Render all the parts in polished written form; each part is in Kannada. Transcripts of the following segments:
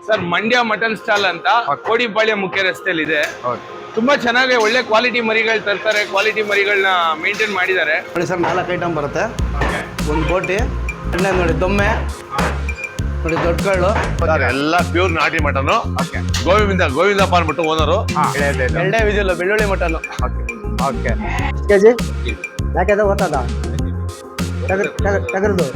ಸರ್ ಮಂಡ್ಯ ಮಟನ್ ಸ್ಟಾಲ್ ಅಂತ ಕೋಡಿಪಾಳ್ಯ ಮುಖ್ಯ ರಸ್ತೆಯಲ್ಲಿ ಇದೆ. ಹೌದು. ತುಂಬಾ ಚೆನ್ನಾಗಿ ಒಳ್ಳೆ ಕ್ವಾಲಿಟಿ ಮರಿಗಳು ತರ್ತಾರೆ, ಕ್ವಾಲಿಟಿ ಮರಿಗಳನ್ನ ಮೇಂಟೈನ್ ಮಾಡಿದ್ದಾರೆ. ನೋಡಿ ಸರ್, 4 ಐಟಮ್ ಬರುತ್ತೆ. ಒಂದು ಬೋಟಿ, ಎಣ್ಣೆ ನೋಡಿ, ದೊಮ್ಮೆ ನೋಡಿ, ದೊಡ್ಡ ಕಳ್ಳು, ಎಲ್ಲ ಪ್ಯೂರ್ ನಾಟಿ ಮಟನ್. ಗೋವಿಂದಪ್ಪ ಅಂದ್ಬಿಟ್ಟು ಓನರು. ಎರಡೇ ವಿಜಿಲ್ ಬೆಳ್ಳುಳ್ಳಿ ಮಟನ್. ಓಕೆ ಕೆಜಿ ಯಾಕೆ ಗೊತ್ತದ ಟಗರ್ದು.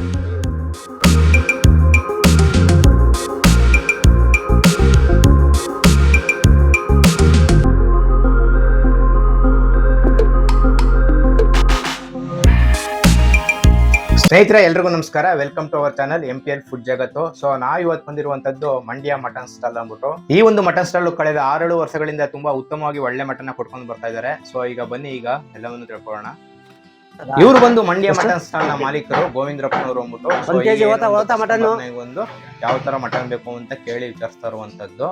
ಸ್ನೇಹಿತರೆ, ಎಲ್ರಿಗೂ ನಮಸ್ಕಾರ. Welcome to our channel MPL food ಜಗತ್ತು. ಸೊ ನಾವು ಇವತ್ತು ಬಂದಿರುವಂತದ್ದು ಮಂಡ್ಯ ಮಟನ್ ಸ್ಟಾಲ್ ಅಂದ್ಬಿಟ್ಟು. ಈ ಒಂದು ಮಟನ್ ಸ್ಟಾಲ್ ಕಳೆದ 6-7 ವರ್ಷಗಳಿಂದ ತುಂಬಾ ಉತ್ತಮವಾಗಿ ಒಳ್ಳೆ ಮಟನ್ ಕೊಟ್ಕೊಂಡು ಬರ್ತಾ ಇದ್ದಾರೆ. ಸೊ ಈಗ ಬನ್ನಿ, ಈಗ ಎಲ್ಲವನ್ನು ತಿಳ್ಕೊಳ್ಳೋಣ. ಇವರು ಬಂದು ಮಂಡ್ಯ ಮಟನ್ ಸ್ಟಾಲ್ ನ ಮಾಲೀಕರು ಗೋವಿಂದ್ರಪ್ಪನವರು ಅಂದ್ಬಿಟ್ಟು. ಒಂದು ಯಾವ ತರ ಮಟನ್ ಬೇಕು ಅಂತ ಕೇಳಿ ವಿಚಾರಿಸ್ತಾ ಇರುವಂತದ್ದು.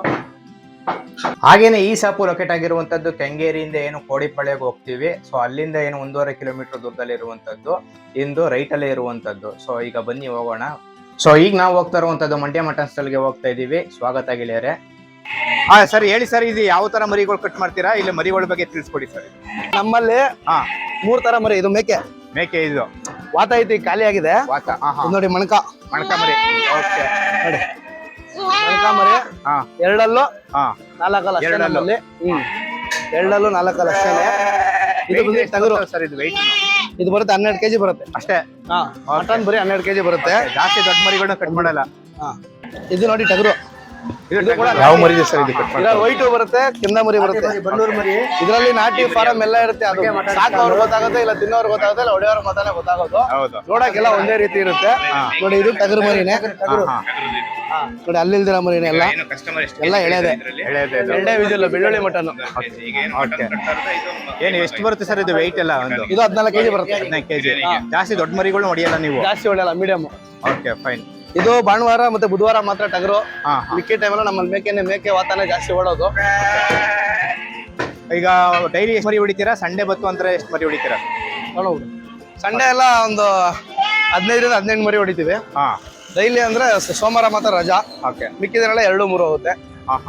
ಹಾಗೇನೆ ಈ ಶಾಪು ಲೊಕೇಟ್ ಆಗಿರುವಂತದ್ದು ಕೆಂಗೇರಿಯಿಂದ ಏನು ಕೋಡಿಪಾಳ್ಯಕ್ಕೆ ಹೋಗ್ತೀವಿ. ಸೊ ಅಲ್ಲಿಂದ ಏನು 1.5 ಕಿಲೋಮೀಟರ್ ದೂರದಲ್ಲಿ ಇರುವಂತದ್ದು, ಇಂದು ರೈಟ್ ಅಲ್ಲೇ ಇರುವಂತದ್ದು. ಸೊ ಈಗ ಬನ್ನಿ ಹೋಗೋಣ. ಸೊ ಈಗ ನಾವು ಹೋಗ್ತಾ ಇರುವಂತದ್ದು ಮಂಡ್ಯ ಮಟನ್ ಸ್ಟಾಲ್ಗೆ ಹೋಗ್ತಾ ಇದೀವಿ. ಸ್ವಾಗತ ಗೆಳೆಯರೆ. ಸರ್ ಹೇಳಿ ಸರ್, ಇದು ಯಾವ ತರ ಮರಿಗಳು ಕಟ್ ಮಾಡ್ತೀರಾ? ಇಲ್ಲಿ ಮರಿಗಳ ಬಗ್ಗೆ ತಿಳಿಸ್ಕೊಡಿ ಸರ್. ನಮ್ಮಲ್ಲಿ 3 ತರ ಮರಿ. ಇದು ಮೇಕೆ ಇದು ವಾತ ಐತಿ, ಖಾಲಿ ಆಗಿದೆ. ವಾತ ನೋಡಿ, ಮಣಕ ಮರಿ. ಓಕೆ, ನೋಡಿ ಮಣಕ ಮರಿ. ಎರಡಲ್ಲೂ 4 ಅಷ್ಟೇ ನಮ್ಮಲ್ಲಿ. ಎರಡಲ್ಲೂ 4 ಅಷ್ಟೇ. ಇದು ಬಂದು ಟಗರು ಸರ್. ಇದು ವೆಯ್ಟ್ ಇದು ಬರುತ್ತೆ 12 kg ಬರುತ್ತೆ ಅಷ್ಟೇ. ಮಟನ್ ಬರೀ 12 kg ಬರುತ್ತೆ. ಜಾಸ್ತಿ ದೊಡ್ಡ ಮರಿಗಳನ್ನ ಕಟ್ ಮಾಡಲ್ಲ. ಇದು ನೋಡಿ ಟಗರು. ಇದು ಕೂಡ ಯಾವ ಮರಿ ಇದೆ ಸರ್? ಇದು ಕಟ್ ಮಾಡಿ ವೈಟ್ ಬರುತ್ತೆ, ಕೆಂದ ಮರಿ ಬರುತ್ತೆ. ಇದರಲ್ಲಿ ನಾಟಿ ಫಾರಂ ಎಲ್ಲ ಇರುತ್ತೆ. ಅದು ಸಾಕೋರು ಗೊತ್ತಾಗುತ್ತೆ, ಇಲ್ಲ ತಿನ್ನೋರು ಗೊತ್ತಾಗುತ್ತೆ, ಇಲ್ಲ ಹೊಡೆಯೋರು ಮಾತಾನೆ ಗೊತ್ತಾಗೋದು. ನೋಡಕ್ಕೆಲ್ಲ ಒಂದೇ ರೀತಿ ಇರುತ್ತೆ. ನೋಡಿ, ಇದು ಟಗರು ಮರಿನೇ. ನೋಡಿ, ಅಲ್ಲಿಲ್ದಿರ ಮರಿನೇ. ಎಲ್ಲ ಎಳೆದೆ. ಎರಡೇ ವಿಜಿಲ್ ಬೆಳ್ಳುಳ್ಳಿ ಮಟನ್. ಏನು ಎಷ್ಟು ಬರುತ್ತೆ ಸರ್ ಇದು ವೆಯ್ಟ್ ಎಲ್ಲ? ಇದು 14 kg ಬರುತ್ತೆ. 14 kg. ಜಾಸ್ತಿ ದೊಡ್ಡ ಮರಿಗಳು ಹೊಡಿಯಲ್ಲ ನೀವು? ಜಾಸ್ತಿ ಹೊಡೆಯಲ್ಲ, ಮೀಡಿಯಂ. Okay, fine. ಇದು ಭಾನುವಾರ ಮತ್ತೆ ಬುಧವಾರ ಮಾತ್ರ ಟಗರು. ಮಿಕ್ಕಿ ಟೈಮಲ್ಲಿ ನಮ್ಮಲ್ಲಿ ಮೇಕೆ ವಾತಾನೆ ಜಾಸ್ತಿ ಓಡೋದು. ಈಗ ಡೈಲಿ ಎಷ್ಟು ಮರಿ ಹೊಡಿತೀರಾ? ಸಂಡೇ ಬತ್ತು ಅಂದ್ರೆ ಎಷ್ಟು ಮರಿ ಹೊಡಿತೀರಾ? ನೋಡೋದು, ಸಂಡೇ ಎಲ್ಲ ಒಂದು 15ರಿಂದ 18 ಮರಿ ಹೊಡಿತೀವಿ. ಡೈಲಿ ಅಂದ್ರೆ ಸೋಮವಾರ ಮಾತ್ರ ರಜಾ. ಮಿಕ್ಕಿದ್ರೆಲ್ಲ 2-3 ಹೋಗುತ್ತೆ.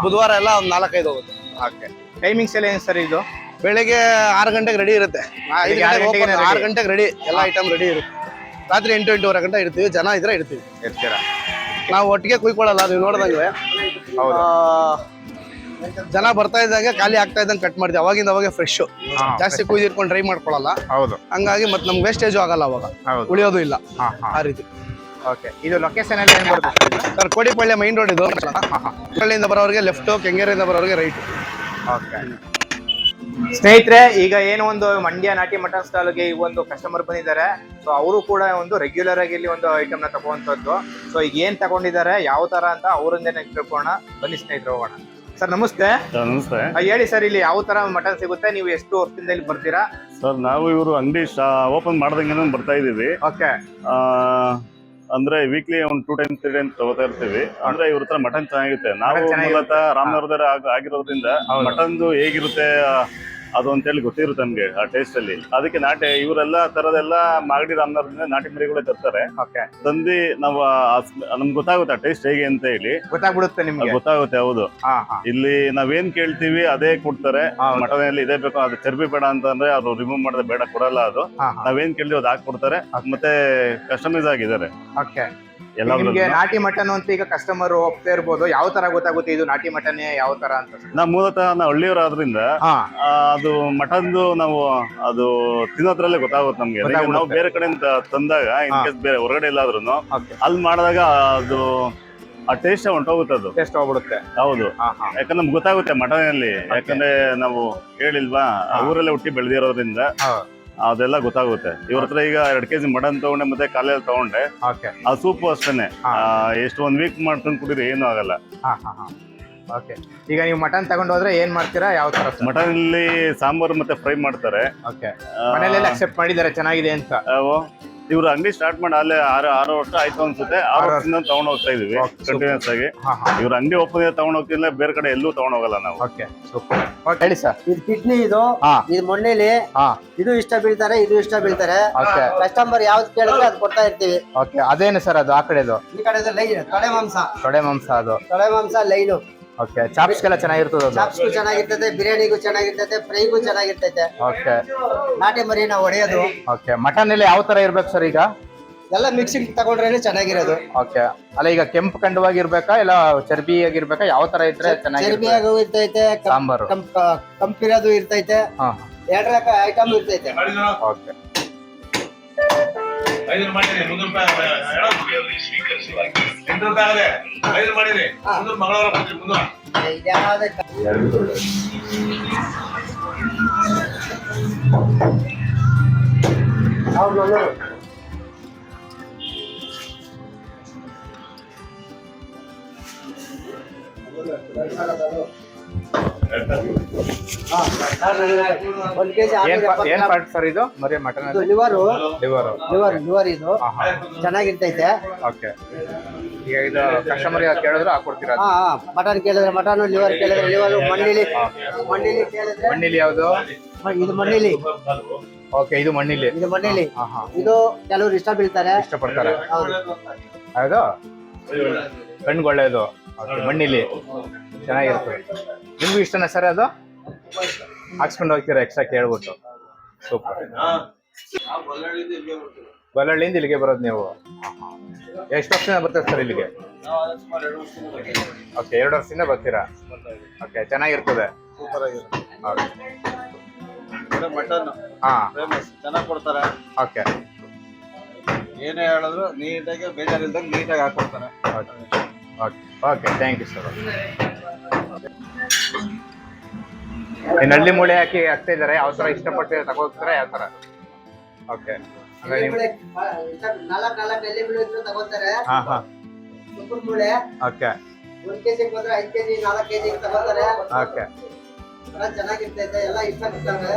ಬುಧವಾರ ಎಲ್ಲ ಒಂದು 4-5 ಹೋಗುತ್ತೆ. ಟೈಮಿಂಗ್ಸ್ ಎಲ್ಲ ಏನು ಸರ್? ಇದು ಬೆಳಿಗ್ಗೆ 6 ಗಂಟೆಗೆ ರೆಡಿ ಇರುತ್ತೆ. 6 ಗಂಟೆಗೆ ರೆಡಿ, ಎಲ್ಲ ಐಟಮ್ ರೆಡಿ ಇರುತ್ತೆ. ರಾತ್ರಿ 8-8:30 ಗಂಟೆ ಇರ್ತೀವಿ. ಜನ ಇದ್ರೆ ಇರ್ತೀರಾ. ನಾವು ಒಟ್ಟಿಗೆ ಕುಯ್ಕೊಳ್ಳಲ್ಲ. ನೀವು ನೋಡ್ದಂಗೆ ಜನ ಬರ್ತಾ ಇದ್ದಂಗೆ ಖಾಲಿ ಆಗ್ತಾ ಇದ್ದಂಗೆ ಕಟ್ ಮಾಡ್ತೀವಿ. ಅವಾಗೆ ಫ್ರೆಶ್, ಜಾಸ್ತಿ ಕುಯ್ದಿಟ್ಕೊಂಡು ಡ್ರೈ ಮಾಡ್ಕೊಳ್ಳಲ್ಲ. ಹಂಗಾಗಿ ಮತ್ತೆ ನಮ್ಗೆ ವೇಸ್ಟೇಜು ಆಗಲ್ಲ, ಅವಾಗ ಉಳಿಯೋದು ಇಲ್ಲ. ಆ ರೀತಿ. ಓಕೆ, ಇದು ಲೊಕೇಶನ್ ಎಲ್ಲ ಏನು ಬರುತ್ತೆ ಸರ್? ಕೋಡಿಪಾಳ್ಯ main road. ಇದು ಹಳ್ಳಿಯಿಂದ ಬರೋರಿಗೆ ಲೆಫ್ಟ್, ಕೆಂಗೇರಿಯಿಂದ ಬರೋರಿಗೆ ರೈಟ್. ಓಕೆ ಸ್ನೇಹಿತರೆ, ಈಗ ಏನು ಒಂದು ಮಂಡ್ಯ ನಾಟಿ ಮಟನ್ ಸ್ಟಾಲ್ಗೆ ಈಗ ಒಂದು ಕಸ್ಟಮರ್ ಬಂದಿದ್ದಾರೆ. ಸೊ ಅವರು ಕೂಡ ಒಂದು ರೆಗ್ಯುಲರ್ ಆಗಿ ಇಲ್ಲಿ ಒಂದು ಐಟಮ್ ನ ತಗೋವಂಥದ್ದು. ಸೊ ಈಗ ಏನ್ ತಗೊಂಡಿದ್ದಾರೆ, ಯಾವ ತರ ಅಂತ ಅವರಿಂದೇನೆ ತಿಳ್ಕೊಳ್ಳೋಣ. ಬನ್ನಿ ಸ್ನೇಹಿತರು, ಹೋಗೋಣ. ಸರ್ ನಮಸ್ತೆ. ನಮಸ್ತೆ. ಹೇಳಿ ಸರ್, ಇಲ್ಲಿ ಯಾವ ತರ ಮಟನ್ ಸಿಗುತ್ತೆ? ನೀವು ಎಷ್ಟು ವರ್ಷದಿಂದ ಇಲ್ಲಿ ಬರ್ತೀರಾ? ಸರ್, ನಾವು ಇವರು ಅಂಗಡಿ ಓಪನ್ ಮಾಡ್ದಂಗೆ ಬರ್ತಾ ಇದೀವಿ. ಓಕೆ. ಅಂದ್ರೆ ವೀಕ್ಲಿ ಒಂದು 2 times 3 times ತಗೋತಾ ಇರ್ತೀವಿ. ಅಂದ್ರೆ ಇವ್ರ ಹತ್ರ ಮಟನ್ ಚೆನ್ನಾಗಿರುತ್ತೆ. ನಾವು ಮೂಲತಃ ರಾಮನಗರದವರ ಆಗಿರೋದ್ರಿಂದ ಮಟನ್ದು ಹೇಗಿರುತ್ತೆ ಅದು ಅಂತೇಳಿ ಗೊತ್ತಿರುತ್ತೆ ನಮ್ಗೆ, ಆ ಟೇಸ್ಟ್ ಅಲ್ಲಿ. ಅದಕ್ಕೆ ನಾಟಿ ಇವರೆಲ್ಲ ತರದೆಲ್ಲ ಮಾಗಡಿ ರಾಮನಗರದಿಂದ ನಾಟಿ ಮರಿಗಳೇ ತರ್ತಾರೆ. ತಂದು ನಾವು ನಮ್ಗೆ ಗೊತ್ತಾಗುತ್ತೆ ಆ ಟೇಸ್ಟ್ ಹೇಗೆ ಅಂತ ಹೇಳಿ. ಗೊತ್ತಾಗ್ಬಿಡುತ್ತೆ ನಿಮ್ಗೆ? ಗೊತ್ತಾಗುತ್ತೆ, ಹೌದು. ಇಲ್ಲಿ ನಾವೇನ್ ಕೇಳ್ತೀವಿ ಅದೇ ಕೊಡ್ತಾರೆ. ಮಟನ್ ಅಲ್ಲಿ ಇದೇ ಬೇಕು, ಅದು ಚರ್ಬಿ ಬೇಡ ಅಂತಂದ್ರೆ ಅವ್ರು ರಿಮೂವ್ ಮಾಡಿದ್ರೆ ಬೇಡ, ಕೊಡಲ್ಲ. ಅದು ನಾವೇನ್ ಕೇಳ್ತೀವಿ ಅದು ಹಾಕೊಡ್ತಾರೆ. ಮತ್ತೆ ಕಸ್ಟಮೈಸ್ ಆಗಿದ್ದಾರೆ. ನಿಮ್ಗೆ ನಾಟಿ ಮಟನ್ ಅಂತ ಈಗ ಕಸ್ಟಮರ್ ಹೋಗ್ತಾ ಇರ್ಬೋದು. ಯಾವ ತರ ಗೊತ್ತಾಗುತ್ತೆ ಇದು ನಾಟಿ ಮಟನ್ ಯಾವ ತರ ಅಂತ? ನಾವು ಮೂಲತಃ ನಾವು ಹಳ್ಳಿಯವರಾದ್ರಿಂದ ಅದು ಮಟನ್ದು ನಾವು ಅದು ತಿನ್ನೋದ್ರಲ್ಲೇ ಗೊತ್ತಾಗುತ್ತೆ ನಮ್ಗೆ. ನಾವು ಬೇರೆ ಕಡೆಯಿಂದ ತಂದಾಗ, ಇನ್ ಕೇಸ್ ಬೇರೆ ಹೊರಗಡೆ ಎಲ್ಲಾದ್ರೂ ಅಲ್ಲಿ ಮಾಡಿದಾಗ ಅದು ಆ ಟೇಸ್ಟ್ ಹೊಂಟೋಗುತ್ತೆ. ಅದು ಟೇಸ್ಟ್ ಹೋಗ್ಬಿಡುತ್ತೆ. ಹೌದು, ಯಾಕಂದ್ರೆ ನಮ್ಗೆ ಗೊತ್ತಾಗುತ್ತೆ ಮಟನ್ ಅಲ್ಲಿ. ಯಾಕಂದ್ರೆ ನಾವು ಹೇಳಿಲ್ವಾ, ಊರಲ್ಲೇ ಹುಟ್ಟಿ ಬೆಳೆದಿರೋದ್ರಿಂದ ಅದೆಲ್ಲ ಗೊತ್ತಾಗುತ್ತೆ. ಇವ್ರ ಹತ್ರ ಈಗ 2 kg ಮಟನ್ ತಗೊಂಡೆ, ಮತ್ತೆ ಕಾಲೆಲ್ಲ ತಗೊಂಡೆ. ಆ ಸೂಪು ಅಷ್ಟೇನೆ, ಎಷ್ಟು 1 week ಮಾಡ್ಕೊಂಡು ಕುಡಿದ್ರೆ ಏನು ಆಗಲ್ಲ. ಓಕೆ, ಈಗ ನೀವು ಮಟನ್ ತಗೊಂಡು ಹೋದ್ರೆ ಏನ್ ಮಾಡ್ತೀರಾ? ಯಾವ ತರ? ಮಟನ್ ಅಲ್ಲಿ ಸಾಂಬಾರು ಮತ್ತೆ ಫ್ರೈ ಮಾಡ್ತಾರೆ. ಓಕೆ, ಮನೆಯಲ್ಲೆಲ್ಲ ಅಕ್ಸೆಪ್ಟ್ ಮಾಡಿದ್ದಾರೆ ಚೆನ್ನಾಗಿದೆ ಅಂತ? ಇವ್ರ ಅಂಗಡಿ ಸ್ಟಾರ್ಟ್ ಮಾಡಿ ಅಲ್ಲೇ 6 ವರ್ಷ ಆಯ್ತು ಅನ್ಸುತ್ತೆ. 6 ವರ್ಷದಿಂದ ತಗೊಂಡ್ ಹೋಗ್ತಾ ಇದೀವಿ ಕಂಟಿನ್ಯೂಸ್ ಆಗಿ. ಇವ್ರ ಅಂಗಡಿ ಓಪನ್ ತಗೊಂಡ್ ಹೋಗ್ತಿಲ್ಲ, ಬೇರೆ ಕಡೆ ಎಲ್ಲೂ ತಗೊಂಡ್ ಹೋಗಲ್ಲ ನಾವು. Okay super. ಹೇಳಿ ಸರ್. ಇದು ಕಿಡ್ನಿ, ಇದು ಮೊಣ್ಣೆಲಿ, ಇದು ಇಷ್ಟ ಬೀಳ್ತಾರೆ, ಇದು ಇಷ್ಟ ಬೀಳ್ತಾರೆ. ಕಸ್ಟಮರ್ ಯಾವ್ದು ಕೇಳಿದ್ರೆ ಅದು ಕೊಡ್ತಾ ಇರ್ತೀವಿ. ಓಕೆ, ಅದೇನು ಸರ್ ಅದು? ಆ ಕಡೆದು ಈ ಕಡೆ ಲೈನ್ ತೊಡೆ ಮಾಂಸ. ಅದು ತೊಡೆ ಮಾಂಸ ಲೈನು. ಓಕೆ, ಚಾಪ್ಸ್ಗೆಲ್ಲ ಚೆನ್ನಾಗಿರ್ತದೆ ಅದು? ಚಾಪ್ಸ್ಗೂ ಚೆನ್ನಾಗಿರ್ತದೆ, ಬಿರಿಯಾನಿಗೂ ಚೆನ್ನಾಗಿರ್ತದೆ, ಫ್ರೈಗೂ ಚೆನ್ನಾಗಿರ್ತೈತೆ. ಓಕೆ, ನಾಟಿ ಮರಿ ನಾವು ಹೊಡೆಯೋದು. ಓಕೆ. ಮಟನ್ ಎಲ್ಲ ಯಾವ ತರ ಇರ್ಬೇಕು ಸರ್ ಈಗ? ಎಲ್ಲ ಮಿಕ್ಸಿಂಗ್ ತಗೊಂಡ್ರೆ ಚೆನ್ನಾಗಿರೋದು. ಓಕೆ, ಅಲ್ಲ ಈಗ ಕೆಂಪು ಕಂಡವಾಗಿರ್ಬೇಕಾ ಇಲ್ಲ ಚರ್ಬಿಯಾಗಿರ್ಬೇಕಾ? ಯಾವ ತರ ಇದ್ರೆ ಚೆನ್ನಾಗಿರುತ್ತೆ? ಚರ್ಬಿಯಾಗೂ ಇರ್ತೈತೆ, ಸಾಂಬಾರು ಕಂಪಿರೋದು ಇರ್ತೈತೆ, ಎರಡರ ಐಟಮ್ ಇರ್ತೈತೆ. ಓಕೆ. ಒಂದ್ ಕೆಜಿ ಏನ್ ಪಾರ್ಟ್ ಸರ್ ಇದು? ಮರಿ ಮಟನ್ ಲಿವರು ಲಿವರ್ ಇದು ಚೆನ್ನಾಗಿರ್ತೈತೆ. ಓಕೆ, ಈಗ ಇದು ಕಸ್ಟಮರ್ ಕೇಳಿದ್ರೆ ಹಾಕೊಡ್ತೀರಾ? ಮಟನ್ ಕೇಳಿದ್ರೆ ಮಟನ್, ಲಿವರ್ ಕೇಳಿದ್ರೆ ಲಿವರ್, ಮಣ್ಣಿಲಿ ಕೇಳಿದ್ರೆ ಮಣ್ಣಿಲಿ ಯಾವ್ದು? ಇದು ಮಣ್ಣಿಲಿ. ಓಕೆ, ಇದು ಮಣ್ಣಿಲಿ. ಇದು ಕೆಲವರು ಇಷ್ಟ ಬೀಳ್ತಾರೆ, ಇಷ್ಟಪಡ್ತಾರೆ. ಹೌದು, ಕಣ್ಗೊಳ್ಳೆದು. ಮಣ್ಣಿಲಿ ಚೆನ್ನಾಗಿರ್ತದೆ. ನಿಮ್ಗೂ ಇಷ್ಟನಾ ಸರ್ ಅದು? ಹಾಕ್ಸ್ಕೊಂಡು ಹೋಗ್ತೀರಾ ಎಕ್ಸ್ಟ್ರಾ ಕೇಳ್ಬಿಟ್ಟು? ಸೂಪರ್. ಬಳ್ಳಳ್ಳಿಯಿಂದ ಇಲ್ಲಿಗೆ ಬರೋದು ನೀವು? ಎಷ್ಟು ವರ್ಷದಿಂದ ಬರ್ತೀರಾ ಸರ್ ಇಲ್ಲಿಗೆ? ಓಕೆ, 2 ವರ್ಷದಿಂದ ಬರ್ತೀರಾ. ಓಕೆ, ಚೆನ್ನಾಗಿರ್ತದೆ. ಮಟನ್ ಚೆನ್ನಾಗಿ ಕೊಡ್ತಾರೆ. ಓಕೆ, ಏನೇ ಹೇಳಿದ್ರು ನೀಟಾಗಿ ಬೇಜಾರಿಲ್ದಾಗ ನೀಟಾಗಿ ಹಾಕೊಡ್ತಾರೆ. Okay, thank you sir. ಹಳ್ಳಿ ಮೂಳೆ ಹಾಕಿ ಹಾಕ್ತಾ ಇದಾರೆ. ಯಾವ ತರ ಇಷ್ಟಪಟ್ಟು ತಗೋತಾರೆ? ಯಾವ ತರ? ಓಕೆ, ನಾಲ್ಕು ಎಲ್ಲಿ ಬೀಳಿದ್ರು ತಗೋತಾರೆ. ಸುಕ್ಕುನ್ ಮೂಳೆ ಓಕೆ, 1 ಕೆಜಿ ಬಂದ್ರೆ 5 ಕೆಜಿ 4 ಕೆಜಿ ತಗೋತಾರೆ. ಓಕೆ, ಚೆನ್ನಾಗಿರ್ತೈತೆ, ಎಲ್ಲ ಇಷ್ಟ ಬಿಡ್ತಾರೆ.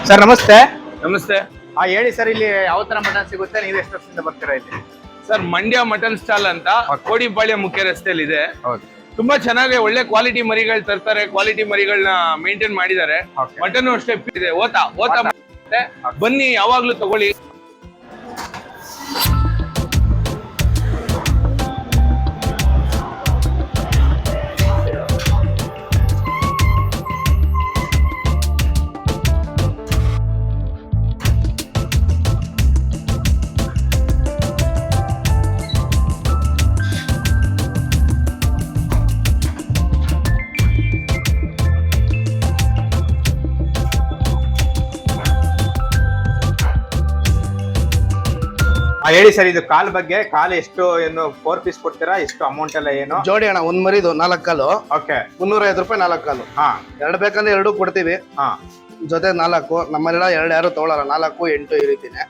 ಸರ್ ನಮಸ್ತೆ. ನಮಸ್ತೆ. ಹೇಳಿ ಸರ್, ಇಲ್ಲಿ ಯಾವ ತರ ಮಟನ್ ಸಿಗುತ್ತೆ? ನೀವು ಎಷ್ಟು ವರ್ಷದಿಂದ ಬರ್ತೀರಾ ಇಲ್ಲಿ? ಸರ್, ಮಂಡ್ಯ ಮಟನ್ ಸ್ಟಾಲ್ ಅಂತ ಕೋಡಿಪಾಳ್ಯ ಮುಖ್ಯ ರಸ್ತೆಯಲ್ಲಿ ಇದೆ. ಹೌದು, ತುಂಬಾ ಚೆನ್ನಾಗಿ ಒಳ್ಳೆ ಕ್ವಾಲಿಟಿ ಮರಿಗಳು ತರ್ತಾರೆ. ಕ್ವಾಲಿಟಿ ಮರಿಗಳನ್ನ ಮೇಂಟೈನ್ ಮಾಡಿದ್ದಾರೆ. ಮಟನ್ ಅಷ್ಟೇ ಇದೆ. ಓತಾ ಬನ್ನಿ, ಯಾವಾಗ್ಲೂ ತಗೊಳ್ಳಿ. ಹೇಳಿ ಸರ್, ಇದು ಕಾಲ್ ಬಗ್ಗೆ. ಕಾಲ್ ಎಷ್ಟು? ಏನು 4 ಪೀಸ್ ಕೊಡ್ತೀರಾ? ಎಷ್ಟು ಅಮೌಂಟ್ ಎಲ್ಲ ಏನು? ಜೋಡಿ ಅಣ್ಣ, ಒಂದ್ ಮರಿದು 4 ಕಾಲು. ಓಕೆ, 350 ರೂಪಾಯಿ 4 ಕಾಲು. ಎರಡು ಬೇಕಂದ್ರೆ 2 ಕೊಡ್ತೀವಿ. ಜೊತೆ 4. ನಮ್ಮಲ್ಲೆಲ್ಲ 2 ಯಾರು ತಗೊಳಲ್ಲ. 4, 8 ಈ ರೀತಿನೇ.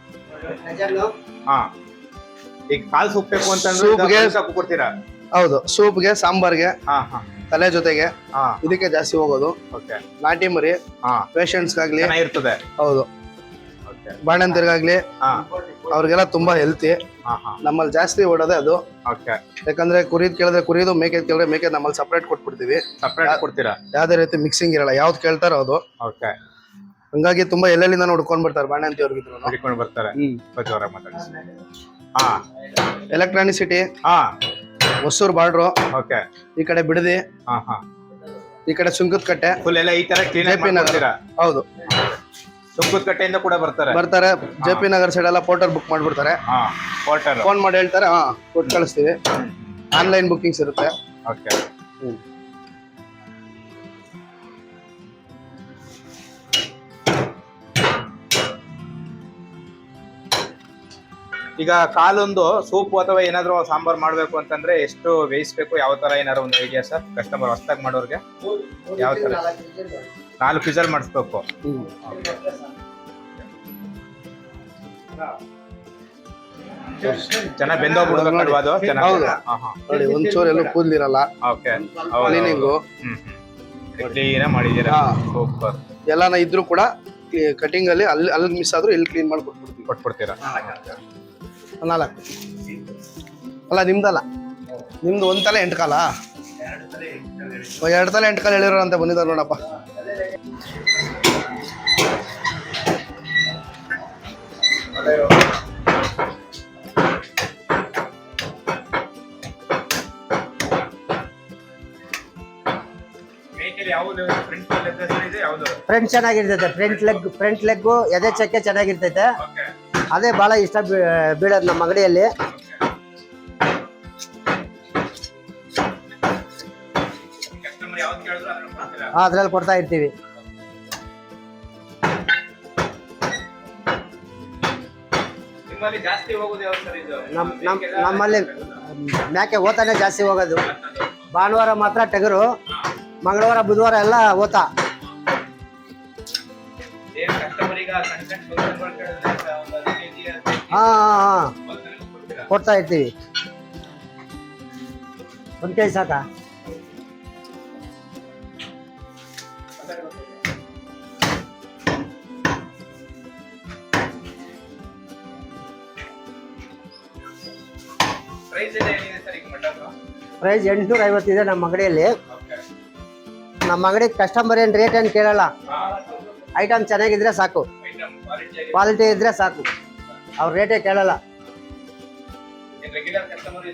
ಈಗ ಕಾಲ್ ಸೂಪ್ ಬೇಕು ಅಂತಂದ್ರೆ ಕೊಡ್ತೀರಾ? ಹೌದು, ಸೂಪ್ಗೆ, ಸಾಂಬಾರ್ಗೆ, ತಲೆ ಜೊತೆಗೆ ಇದಕ್ಕೆ ಜಾಸ್ತಿ ಹೋಗೋದು. ಓಕೆ, ನಾಟಿ ಮರಿ ಪೇಷಂಟ್ಸ್ಗಾಗ್ಲಿ ಇರ್ತದೆ. ಹೌದು, ಬಾಣಂತಿರ್ಗಾಗ್ಲಿ ಅವ್ರಿಗೆಲ್ಲ ತುಂಬಾ ಹೆಲ್ತಿ. ನಮ್ಮಲ್ಲಿ ಜಾಸ್ತಿ ಓಡೋದೆ ಅದು. ಯಾಕಂದ್ರೆ ಕುರಿದ್ ಕೇಳಿದ್ರೆ ಕುರಿದು, ಮೇಕೆದ್ ಕೇಳಿದ್ರೆ ಮೇಕೆ ನಮ್ಮಲ್ಲಿ ಸಪ್ರೇಟ್ ಕೊಟ್ಬಿಡ್ತೀವಿ. ಸಪ್ರೇಟ್ ಕೊಡ್ತೀರಾ? ಯಾವ್ದೇ ರೀತಿ ಮಿಕ್ಸಿಂಗ್ ಇರಲ್ಲ. ಯಾವ್ದು ಕೇಳ್ತಾರೋ ಅದು. ಹಂಗಾಗಿ ತುಂಬಾ ಎಲ್ಲೆಲ್ಲಿಂದ ಹುಡ್ಕೊಂಡ್ ಬರ್ತಾರೆ ಬಾಣಂತಿ ಅವ್ರಿಗೆ ಬರ್ತಾರೆ. ಎಲೆಕ್ಟ್ರಾನಿಸಿಟಿ, ಹೊಸೂರು ಬಾರ್ಡ್ರು, ಈ ಕಡೆ ಬಿಡದಿ, ಈ ಕಡೆ ಸುಂಕದ ಕಟ್ಟೆ, ಫುಲ್ ಎಲ್ಲ ಈ ತರ ಕ್ಲೀನ್. ಹೌದು, ಸುಂಕದ ಕಟ್ಟೆಯಿಂದ ಕೂಡ ಬರ್ತಾರೆ. ಜೆ.ಪಿ. ನಗರ್ ಸೈಡ್ ಎಲ್ಲ ಪೋರ್ಟರ್ ಬುಕ್ ಮಾಡ್ಬಿಡ್ತಾರೆ. ಫೋನ್ ಮಾಡಿ ಹೇಳ್ತಾರೆ, ಕೊಟ್ಟು ಕಳಿಸ್ತೀವಿ. ಆನ್ಲೈನ್ ಬುಕಿಂಗ್ಸ್ ಇರುತ್ತೆ. ಈಗ ಕಾಲೊಂದು ಸೂಪ್ ಅಥವಾ ಏನಾದ್ರು ಸಾಂಬಾರ್ ಮಾಡ್ಬೇಕು ಅಂತಂದ್ರೆ ಎಷ್ಟು ಬೇಯಿಸ್ಬೇಕು, ಯಾವ ತರ ಏನಾದ್ರು ಒಂದು ಐಡಿಯಾ ಸರ್? ಕಸ್ಟಮರ್ ಹೊಸ್ದಾಗಿ ಮಾಡೋರ್ಗೆ ಯಾವ ತರ? 4 ವಿಸಲ್ ಮಾಡಿಸ್ಬೇಕು. ಚೆನ್ನಾಗಿ ಬೆಂದೋಗ್ಬಿಡ್ಬೇಕಲ್ವಾ ಅದು? ಹೌದು. ನೋಡಿ ಒಂಚೂರು ಎಲ್ಲೂ ಕೂದಲಿರಲ್ಲ. ಓಕೆ, ಕ್ಲೀನಿಂಗು ಕ್ಲೀನ್ ಮಾಡಿದ್ದೀರಾ, ಸೂಪರ್. ಎಲ್ಲಾನ ಇದ್ರು ಕೂಡ ಕಟಿಂಗ್ ಅಲ್ಲಿ ಅಲ್ಲಿ ಮಿಸ್ ಆದ್ರೂ ಇಲ್ಲಿ ಕ್ಲೀನ್ ಮಾಡಿ ಕೊಟ್ಬಿಡ್ತೀರಾ? 4 ಅಲ್ಲ ನಿಮ್ದಲ್ಲ, ನಿಮ್ದು 1 ತಲೆ 8 ಕಾಲ, 2 ತಲೆ 8 ಕಾಲ ಹೇಳಿರೋ ಅಂತ ಬಂದಿದ್ದಾರೆ ನೋಡಪ್ಪ. ಫ್ರಂಟ್ ಚೆನ್ನಾಗಿರ್ತೈತೆ, ಫ್ರಂಟ್ ಲೆಗ್ ಎದೆ ಚಕ್ಕೆ ಚೆನ್ನಾಗಿರ್ತೈತೆ. ಅದೇ ಬಹಳ ಇಷ್ಟ ಬೀಳೋದು ನಮ್ಮ ಅಂಗಡಿಯಲ್ಲಿ. ಅದ್ರಲ್ಲಿ ಕೊಡ್ತಾ ಇರ್ತೀವಿ. ನಮ್ಮಲ್ಲಿ ಮ್ಯಾಕೆ ಓತಾನೆ ಜಾಸ್ತಿ ಹೋಗೋದು. ಭಾನುವಾರ ಮಾತ್ರ ಟಗರು, ಮಂಗಳವಾರ ಬುಧವಾರ ಎಲ್ಲ ಓತಾ. ಹಾ ಕೊಡ್ತಾ ಇರ್ತೀವಿ. 1 kg ಸಾಕಾ? ಪ್ರೈಸ್ 850 ಇದೆ ನಮ್ಮ ಅಂಗಡಿಯಲ್ಲಿ. ನಮ್ಮ ಅಂಗಡಿ ಕಸ್ಟಮರ್ ಏನ್ ರೇಟ್ ಏನ್ ಕೇಳಲ್ಲ. ಐಟಮ್ ಚೆನ್ನಾಗಿದ್ರೆ ಸಾಕು, ಕ್ವಾಲಿಟಿ ಇದ್ರೆ ಸಾಕು, ಅವ್ರ ರೇಟೇ ಕೇಳಲ್ಲ.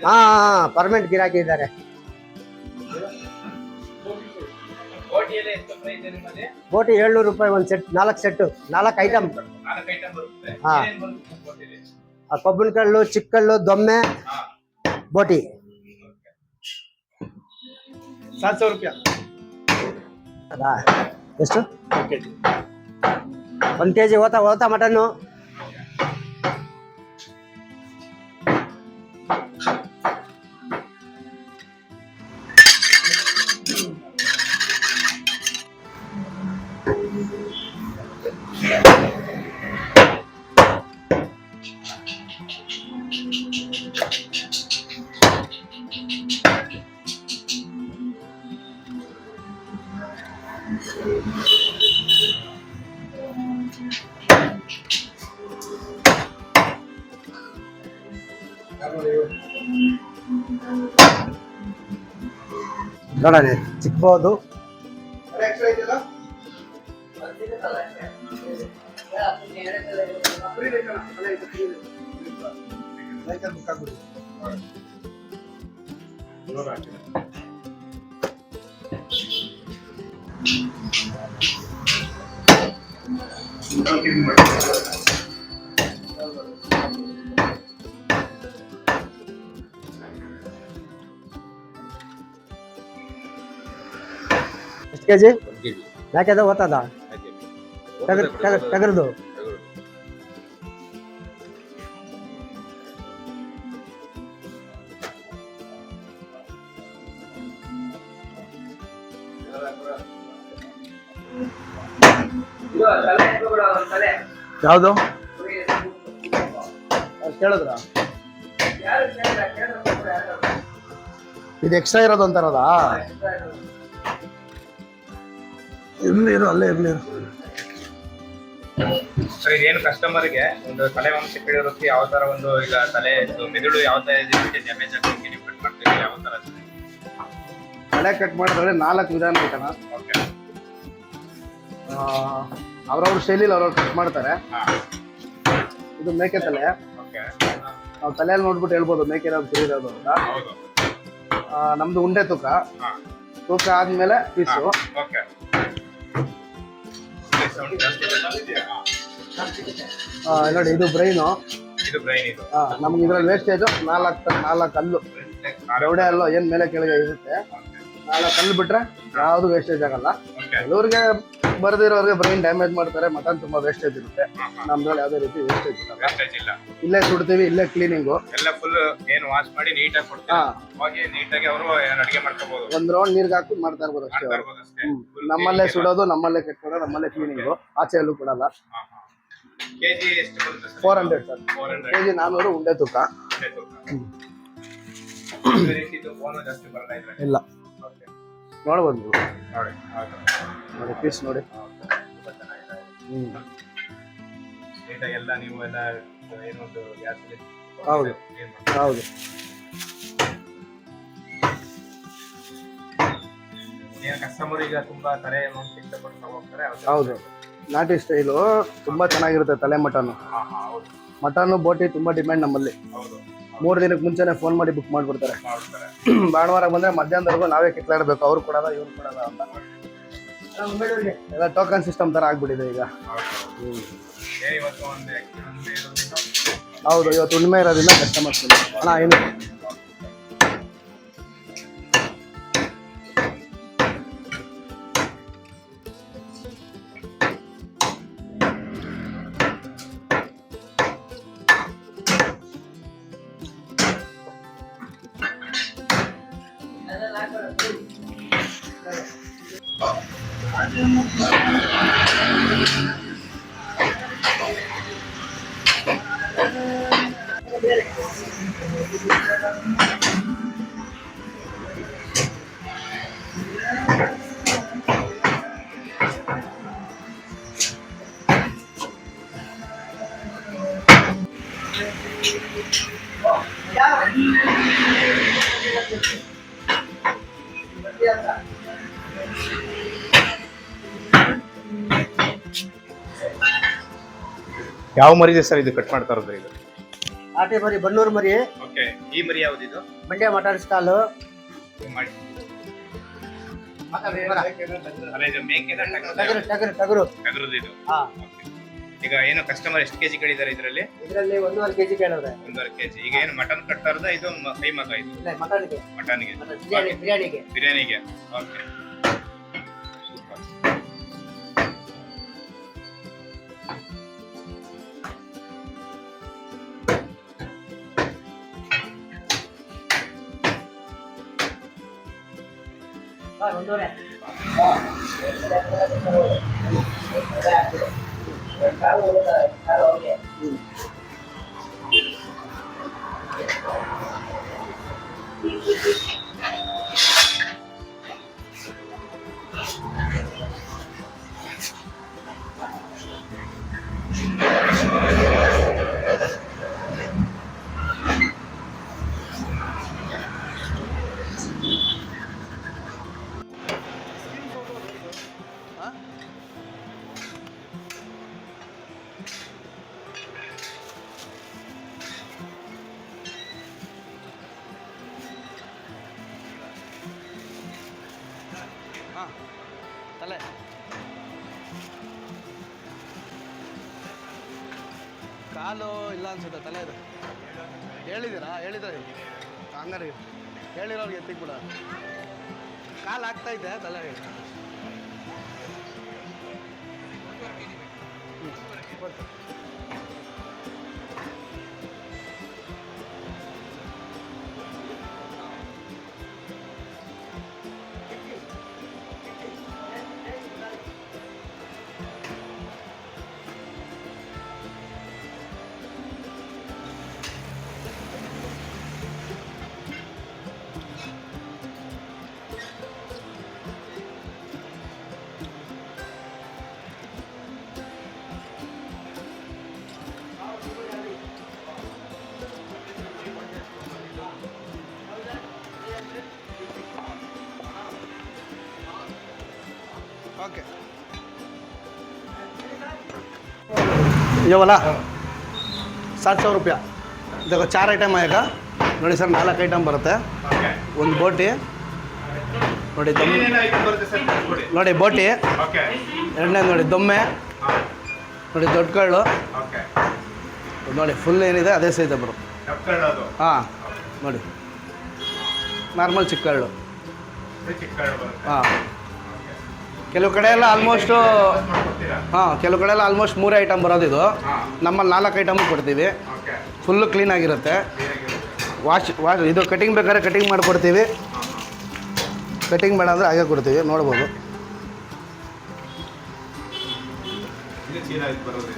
ಹಾ ಪರ್ಮನೆಂಟ್ ಗಿರಾಕಿ ಇದ್ದಾರೆ. ಬೋಟಿ 700 ರೂಪಾಯಿ ಒಂದು ಸೆಟ್, 4 ಸೆಟ್ಟು, 4 ಐಟಮ್. ಹಾ, ಕಬ್ಬಿನ ಕಳ್ಳು, ಚಿಕ್ಕಳ್ಳು, ದೊಮ್ಮೆ, ಬೋಟಿ 700 ರೂಪಾಯಿ. ಎಷ್ಟು? 1 kg ಓತಾ ಮಟನ್ನು. ನೋಡೋಣ, ಚಿಕ್ಕಬೋದು. ಎಷ್ಟು ಕೆಜಿ? ಯಾಕೆ ಓದ್ತದ ಟಗರ್ದು? ಯಾವುದು ಕೇಳಿದ್ರ? ಇದು ಎಕ್ಸ್ಟ್ರಾ ಇರೋದು ಅಂತಾರದ? ಇರ್ಲಿ ಅಲ್ಲೇ ಇರ್ಲಿ. ಸರ್, ಇದೇನು ಕಸ್ಟಮರ್ಗೆ ಒಂದು ತಲೆ ಮಾಂಸ ಕೇಳಿರೋದಕ್ಕೆ ಯಾವ ತರ ಒಂದು, ಈಗ ತಲೆ ಮೆದುಳು ಯಾವ ತರ ಡ್ಯಾಮೇಜ್ ಆಗ್ತದೆ ನೀವು ಕಟ್ ಮಾಡ್ತೀವಿ, ಯಾವ ತರ ತಲೆ ಕಟ್ ಮಾಡಿದ್ರೆ 4 ವಿಧಾನ ಐತಣ. ಅವ್ರವ್ರ ಶೈಲಿಲಿ ಅವ್ರವ್ರು ಕಟ್ ಮಾಡ್ತಾರೆ. ಇದು ಮೇಕೆ ತಲೆ. ನಾವು ತಲೆಯಲ್ಲಿ ನೋಡ್ಬಿಟ್ಟು ಹೇಳ್ಬೋದು ಮೇಕೆ ಇರೋದು ಕುರಿ ಇರೋದು ಅಂತ. ನಮ್ದು ಉಂಡೆ ತೂಕ ಆದ್ಮೇಲೆ ಪೀಸು. ನೋಡಿ, ಇದು ಬ್ರೈನು. ನಮ್ಗೆ ಇದ್ರಲ್ಲಿ ವೇಸ್ಟೇಜ್ 4 ಕಲ್ಲು, ದೌಡೆ ಅಲ್ಲೋ ಏನ್ ಮೇಲೆ ಕೆಳಗೆ ಇರುತ್ತೆ. 4 ಕಲ್ಲು ಬಿಟ್ರೆ ಯಾವ್ದು ವೇಸ್ಟೇಜ್ ಆಗಲ್ಲ. ಕೆಲವ್ರಿಗೆ ಬರ್ದಿರೋರಿಗೆ ಬ್ರೈನ್ ಡ್ಯಾಮೇಜ್ ಮಾಡ್ತಾರೆ. ಮಟನ್ ತುಂಬಾ ವೇಸ್ಟೇಜ್ ಇರುತ್ತೆ. ನಮ್ದ್ರಲ್ಲಿ ಯಾವುದೇ ರೀತಿ ವೇಸ್ಟೇಜ್ ಇಲ್ಲ. ಇಲ್ಲೇ ಸುಡ್ತೀವಿ, ಇಲ್ಲೇ ಕ್ಲೀನಿಂಗು ಎಲ್ಲ ಫುಲ್ ಏನು ವಾಶ್ ಮಾಡಿ ನೀಟಾಗಿ ಕೊಡ್ತೀವಿ. ಹೋಗಿ ನೀಟಾಗಿ ಅವರು ಅಡಿಗೆ ಮಾಡ್ಕೋಬಹುದು. ಒಂದ್ ರೌಂಡ್ ನೀರ್ಗೆ ಹಾಕ್ಬಿಟ್ಟು ಮಾಡ್ತಾ ಇರ್ಬೋದು ಅಷ್ಟೇ ಅವರು. ನಮ್ಮಲ್ಲೇ ಸುಡೋದು, ನಮ್ಮಲ್ಲೇ ಕೆಟ್ಕೊಡೋದು, ನಮ್ಮಲ್ಲೇ ಕ್ಲೀನಿಂಗು. ಆಚೆ ಎಲ್ಲೂ ಕೊಡಲ್ಲ. ಕೆಜಿ ಎಷ್ಟು ಬರುತ್ತೆ ಸರ್? 400 ಸರ್. ಕೆಜಿ 400 ಉಂಡೆ ತೂಕ. ಜಾಸ್ತಿ ಬರ್ತಾ ಇದ್ರೆ ಇಲ್ಲ ನೋಡ್ಬೋದು ನೀವು. ನೋಡಿ ನೋಡಿ ಪೀಸ್ ನೋಡಿ. ನೀಟಾಗಿ ಎಲ್ಲ ನೀವು ಎಲ್ಲ ಏನೊಂದು ಗ್ಯಾಸ್ ಹೌದು ಹೌದು. ಏನು ಕಸ್ಟಮರ್ ಈಗ ತುಂಬಾ ತಲೆ ಇಷ್ಟಪಟ್ಟು ಹೋಗ್ತಾರೆ. ಹೌದು, ನಾಟಿ ಸ್ಟೈಲು ತುಂಬಾ ಚೆನ್ನಾಗಿರುತ್ತೆ ತಲೆ ಮಟನ್ನು. ಮಟನ್ನು ಬೋಟಿ ತುಂಬಾ ಡಿಮ್ಯಾಂಡ್ ನಮ್ಮಲ್ಲಿ. 3 ದಿನಕ್ಕೆ ಮುಂಚೆನೆ ಫೋನ್ ಮಾಡಿ ಬುಕ್ ಮಾಡ್ಬಿಡ್ತಾರೆ. ಭಾನುವಾರ ಬಂದ್ರೆ ಮಧ್ಯಾಹ್ನದವರೆಗೂ ನಾವೇ ಕಿತ್ಲಾಡಬೇಕು. ಅವ್ರು ಕೊಡಲ್ಲ, ಇವ್ರು ಕೊಡಲ್ಲ ಅಂತ. ಎಲ್ಲ ಟೋಕನ್ ಸಿಸ್ಟಮ್ ತರ ಆಗ್ಬಿಟ್ಟಿದೆ ಈಗ. ಹೌದು, ಇವತ್ತು ಉಣ್ಮೆ ಇರೋದ್ರಿಂದ ಕಸ್ಟಮರ್ಸ್ ಅಣ್ಣ ಏನು ಯಾವ ಮರಿ ಇದೆ ಸರ್ ಇದು ಕಟ್ ಮಾಡ್ತಾ ಇರೋದು? ಇದು ಆಟೆ ಮರಿ, ಬನ್ನೂರು ಮರಿ. ಓಕೆ, ಈ ಮರಿ ಯಾವ್ದು ಇದು? Mandya mutton stall. ಟಗರು. ಈಗ ಏನು ಕಸ್ಟಮರ್ ಎಷ್ಟು ಕೆಜಿ ಕೇಳಿದ್ದಾರೆ ಇದರಲ್ಲಿ? 1.5 ಕೆಜಿ ಕೇಳಿದ್ರೆ. 1.5 ಕೆಜಿ. ಈಗ ಏನು ಮಟನ್ ಕಟ್ತಾ ಇರೋದ ಇದು ಕೈ ಮಗ? ಇದು ಮಟನ್ಗೆ, ಬಿರಿಯಾನಿಗೆ. ಓಕೆ, ತಲೆ ಕಾಲು ಇಲ್ಲ ಅನ್ಸುತ್ತೆ, ತಲೆ ಇದೆ. ಹೇಳಿದ್ದೀರಾ? ಹೇಳಿದ್ರೆ ಹಂಗಾರೆ ಹೇಳಿರೋರ್ಗೆ ಎತ್ತಿಕ್ಬಿಡ. ಕಾಲು ಆಗ್ತೈತೆ, ತಲೆ ओके ये वाला 700 रुपया. देखो 4 आइटम आएगा. ನೋಡಿ ಸರ್ 4 ಐಟಮ್ ಬರುತ್ತೆ. ಒಂದು ಬೋಟಿ ನೋಡಿ, ನೋಡಿ ಬೋಟಿ. ಎರಡನೇ ನೋಡಿ ದೊಮ್ಮೆ, ನೋಡಿ ದೊಡ್ಡ ಕಳ್ಳು ನೋಡಿ, ಫುಲ್ ಏನಿದೆ ಅದೇ ಸಹಿತ ಬರು. ಹಾಂ ನೋಡಿ, ನಾರ್ಮಲ್ ಚಿಕ್ಕ ಕಳ್ಳು. ಹಾಂ ಕೆಲವು ಕಡೆ ಎಲ್ಲ ಆಲ್ಮೋಸ್ಟು ಕೆಲವು ಕಡೆ ಎಲ್ಲ ಆಲ್ಮೋಸ್ಟ್ 3 ಐಟಮ್ ಬರೋದು ಇದು. ನಮ್ಮಲ್ಲಿ 4 ಐಟಮು ಕೊಡ್ತೀವಿ. ಫುಲ್ಲು ಕ್ಲೀನಾಗಿರುತ್ತೆ. ವಾಶ್ ಇದು ಕಟಿಂಗ್ ಬೇಕಾದ್ರೆ ಕಟಿಂಗ್ ಮಾಡಿಕೊಡ್ತೀವಿ. ಕಟಿಂಗ್ ಬೇಡ ಅಂದರೆ ಹಾಗೆ ಕೊಡ್ತೀವಿ. ನೋಡ್ಬೋದು.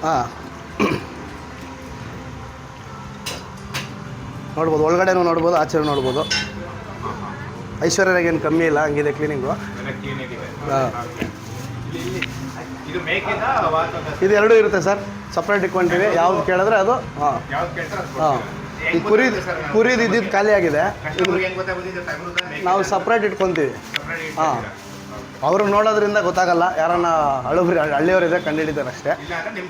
ಹಾಂ ನೋಡ್ಬೋದು, ಒಳಗಡೆನೂ ನೋಡ್ಬೋದು, ಆಚೆ ನೋಡ್ಬೋದು. ಐಶ್ವರ್ಯರಾಗೇನು ಕಮ್ಮಿ ಇಲ್ಲ, ಹಂಗಿದೆ ಕ್ಲೀನಿಂಗು. ಹಾಂ ಇದು ಎರಡೂ ಇರುತ್ತೆ ಸರ್, ಸಪ್ರೇಟ್ ಇಟ್ಕೊಂತೀವಿ. ಯಾವ್ದು ಕೇಳಿದ್ರೆ ಅದು. ಹಾಂ ಹಾಂ ಈ ಕುರಿದು ಇದ್ದಿದ್ದು ಖಾಲಿ ಆಗಿದೆ, ನಾವು ಸಪ್ರೇಟ್ ಇಟ್ಕೊತೀವಿ. ಹಾಂ ಅವರು ನೋಡೋದ್ರಿಂದ ಗೊತ್ತಾಗಲ್ಲ, ಯಾರನ್ನ ಹಳ್ಳಿಯವರಿದೆ ಕಂಡುಹಿಡಿದಾರೆ ಅಷ್ಟೇ.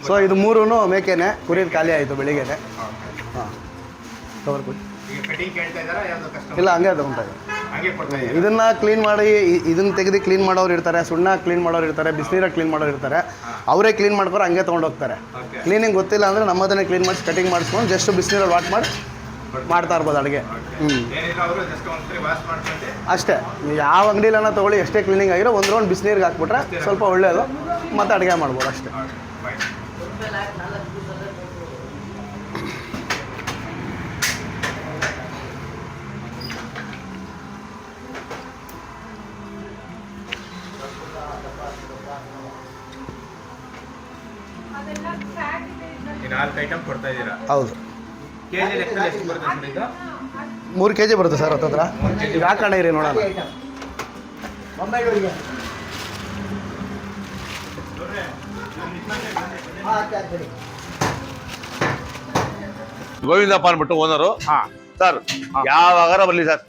ಸೊ ಇದು 3 ಮೇಕೆನೆ, ಕುರಿದು ಖಾಲಿ ಆಯಿತು ಬೆಳಿಗ್ಗೆನೆ. ಹಾಂ ಕವರ್ ಕೊಡಿ. ಇಲ್ಲ ಹಂಗೆ ತಗೊಂತಾರೆ. ಇದನ್ನ ಕ್ಲೀನ್ ಮಾಡಿ ಇದನ್ನ ತೆಗೆದು ಕ್ಲೀನ್ ಮಾಡೋರು ಇರ್ತಾರೆ, ಸುಣ್ಣ ಕ್ಲೀನ್ ಮಾಡೋರು ಇರ್ತಾರೆ, ಬಿಸಿನೀರಾಗ ಕ್ಲೀನ್ ಮಾಡೋರು ಇರ್ತಾರೆ. ಅವರೇ ಕ್ಲೀನ್ ಮಾಡ್ಕೊಂಡು ಹಂಗೆ ತೊಗೊಂಡೋಗ್ತಾರೆ. ಕ್ಲೀನಿಂಗ್ ಗೊತ್ತಿಲ್ಲ ಅಂದರೆ ನಮ್ಮದನ್ನೇ ಕ್ಲೀನ್ ಮಾಡಿಸಿ ಕಟಿಂಗ್ ಮಾಡಿಸ್ಕೊಂಡು ಜಸ್ಟ್ ಬಿಸಿನೀರಲ್ಲಿ ವಾಟ್ ಮಾಡಿ ಮಾಡ್ತಾ ಇರ್ಬೋದು ಅಡುಗೆ. ಅಷ್ಟೇ. ಯಾವ ಅಂಗಡಿಲನ್ನ ತೊಗೊಳ್ಳಿ, ಎಷ್ಟೇ ಕ್ಲೀನಿಂಗ್ ಆಗಿರೋ ಒಂದು ರೌಂಡ್ ಬಿಸಿನೀರಿಗೆ ಹಾಕ್ಬಿಟ್ರೆ ಸ್ವಲ್ಪ ಒಳ್ಳೆಯದು, ಮತ್ತು ಅಡುಗೆ ಮಾಡ್ಬೋದು ಅಷ್ಟೇ. ಹೌದು. 3 kg ಬರುತ್ತೆ ಸರ್ ಹತ್ತತ್ರ. ಈಗ ಹಾಕೋಣ ಇರಿ ನೋಡೋಣ. ಗೋವಿಂದಪ್ಪ ಅಂದ್ಬಿಟ್ಟು ಓನರು. ಸರ್ ಯಾವಾಗಾರ ಬರ್ಲಿ ಸರ್,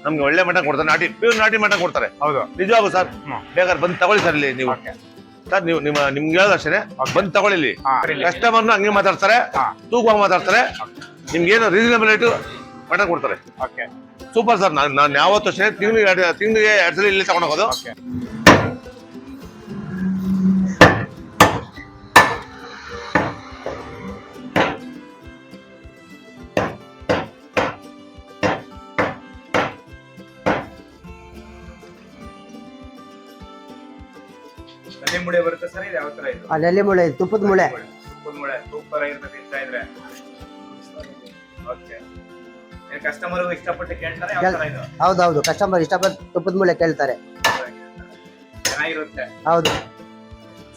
ನಮ್ಗೆ ಒಳ್ಳೆ ಮಟನ್ ಕೊಡ್ತಾರೆ. ಪ್ಯೂರ್ ನಾಟಿ ಮಟನ್ ಕೊಡ್ತಾರೆ. ಹೌದು, ನಿಜವಾಗೂ ಸರ್. ಬೇಕಾದ್ರೆ ಬಂದು ತಗೊಳ್ಳಿ ಸರ್ ಇಲ್ಲಿ ನೀವು. ಸರ್ ನೀವು ನಿಮ್ಗೆ ಹೇಳೋದು ಅಷ್ಟೇ, ಬಂದು ತಗೊಳ್ಳಿ ಇಲ್ಲಿ. ಕಸ್ಟಮರ್ನ ಹಂಗೆ ಮಾತಾಡ್ತಾರೆ, ತೂಕವಾಗಿ ಮಾತಾಡ್ತಾರೆ. ನಿಮ್ಗೇನು ರೀಸನಬಲ್ ರೇಟು ಮಟನ್ ಕೊಡ್ತಾರೆ. Super sir. ನಾನು ಯಾವತ್ತೂ ಅಷ್ಟೇ ತಿಂಗಳಿಗೆ 2 ಸಲ ಇಲ್ಲಿ ತಗೊಂಡೋಗೋದು. ಮುಳೆ ಬರುತ್ತೆ ಸರ್, ಇದು ಯಾವ ತರ ಇದು? ನೆಲ್ಲಿ ಮುಳೆ, ತುಪ್ಪದ ಮುಳೆ. ಸೂಪರ್ ಆಗಿರುತ್ತೆ ಇಷ್ಟ ಇದ್ರೆ. ಓಕೆ, ಕಸ್ಟಮರ್ ಇಷ್ಟಪಟ್ಟು ಕೇಳ್ತಾರೆ. ಯಾವ ತರ ಇದು? ಹೌದೌದು, ಕಸ್ಟಮರ್ ಇಷ್ಟಪಟ್ಟು ತುಪ್ಪದ ಮುಳೆ ಕೇಳ್ತಾರೆ. ಚೆನ್ನಾಗಿರುತ್ತೆ. ಹೌದು.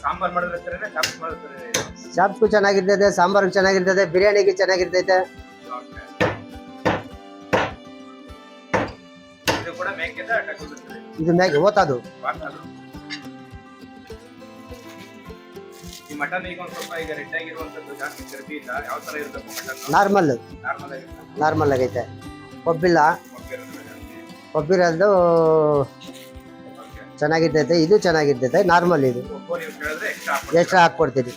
ಸಾಂಬಾರ್ ಮಾಡಿದ್ರೆ ಚಾಪ್ಸ್ ಮಾಡಿದ್ರೆ ಚಾಪ್ಸ್ಗೂ ಚೆನ್ನಾಗಿರ್ತದೆ, ಸಾಂಬಾರ್ಗೂ ಚೆನ್ನಾಗಿರ್ತದೆ, ಬಿರಿಯಾನಿಗೆ ಚೆನ್ನಾಗಿರ್ತೈತೆ. ಇದು ಕೂಡ ಮೇಕೆದ ಟಗರು. ಇದು ಮೇಕೆ ಓತದು. ಈ ಮಟನ್ ಈಗ ಒಂದು ಸ್ವಲ್ಪ ಈಗ ರೆಡ್ ಆಗಿರುವಂತದ್ದು ಜಾಸ್ತಿ ಚರ್ಬಿ ಇಲ್ಲ. ಯಾವ ತರ ಇರಬೇಕು ಮಟನ್? ನಾರ್ಮಲ್ ಆಗೈತೆ. ಕೊಬ್ಬಿಲ್ಲ, ಕೊಬ್ಬಿರೋದು ಚೆನ್ನಾಗಿರ್ತೈತೆ. ಇದು ಚೆನ್ನಾಗಿರ್ತೈತೆ, ನಾರ್ಮಲ್. ಇದು ಎಕ್ಸ್ಟ್ರಾ ಹಾಕ್ಕೊಡ್ತೀವಿ.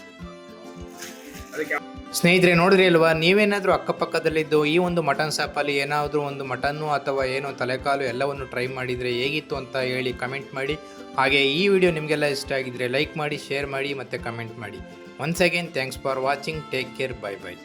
ಸ್ನೇಹಿತರೆ ನೋಡಿದ್ರಿ ಅಲ್ವಾ, ನೀವೇನಾದರೂ ಅಕ್ಕಪಕ್ಕದಲ್ಲಿದ್ದು ಈ ಒಂದು ಮಟನ್ ಶಾಪಲ್ಲಿ ಏನಾದರೂ ಒಂದು ಮಟನ್ನು ಅಥವಾ ಏನೋ ತಲೆಕಾಲು ಎಲ್ಲವನ್ನು ಟ್ರೈ ಮಾಡಿದರೆ ಹೇಗಿತ್ತು ಅಂತ ಹೇಳಿ ಕಮೆಂಟ್ ಮಾಡಿ. ಹಾಗೆ ಈ ವಿಡಿಯೋ ನಿಮಗೆಲ್ಲ ಇಷ್ಟ ಆಗಿದ್ರೆ ಲೈಕ್ ಮಾಡಿ, ಶೇರ್ ಮಾಡಿ ಮತ್ತು ಕಮೆಂಟ್ ಮಾಡಿ. Once again thanks for watching. Take care. Bye bye.